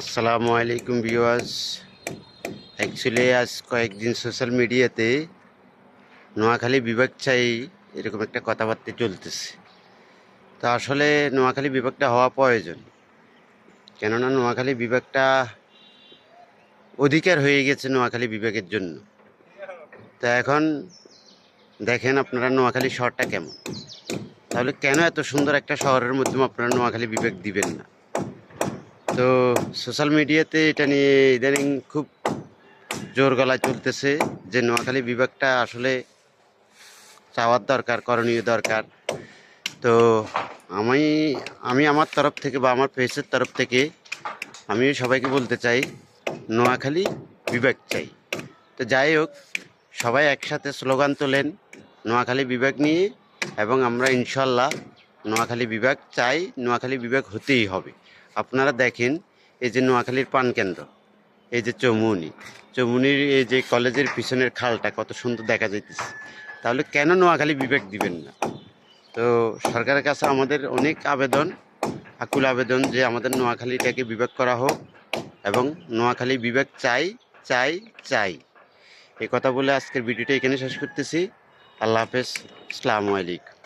আসসালামু আলাইকুম viewers. Actually আজ কয়েকদিন সোশ্যাল মিডিয়াতে নোয়াখালী বিভাগ চাই এরকম একটা কথাবার্তা চলতেছে। তো আসলে নোয়াখালী বিভাগটা হওয়া প্রয়োজন, কেননা নোয়াখালী বিভাগটা অধিকার হয়ে গেছে নোয়াখালী বিভাগের জন্য। তো এখন দেখেন আপনারা নোয়াখালী শহরটা কেমন, তাহলে কেন এত সুন্দর একটা শহরের মধ্যে আপনারা নোয়াখালী বিভাগ দিবেন না? তো সোশ্যাল মিডিয়াতে এটা নিয়ে ইদানিং খুব জোর গলায় চলতেছে যে নোয়াখালী বিভাগটা আসলে চাওয়ার দরকার, করণীয় দরকার। তো আমি আমি আমার তরফ থেকে বা আমার পেজের তরফ থেকে আমি সবাইকে বলতে চাই, নোয়াখালী বিভাগ চাই। তো যাই হোক, সবাই একসাথে স্লোগান তোলেন নোয়াখালী বিভাগ নিয়ে, এবং আমরা ইনশাল্লাহ নোয়াখালী বিভাগ চাই, নোয়াখালী বিভাগ হতেই হবে। আপনারা দেখেন, এই যে নোয়াখালীর প্রাণকেন্দ্র, এই যে চৌমুনির এই যে কলেজের পিছনের খালটা কত সুন্দর দেখা যাইতেছে, তাহলে কেন নোয়াখালী বিভাগ দিবেন না? তো সরকারের কাছে আমাদের অনেক আবেদন, আকুল আবেদন যে আমাদের নোয়াখালীটাকে বিভাগ করা হোক, এবং নোয়াখালী বিভাগ চাই চাই চাই। এই কথা বলে আজকের ভিডিওটা এখানে শেষ করতেছি। আল্লাহ হাফেজ, আসসালামু আলাইকুম।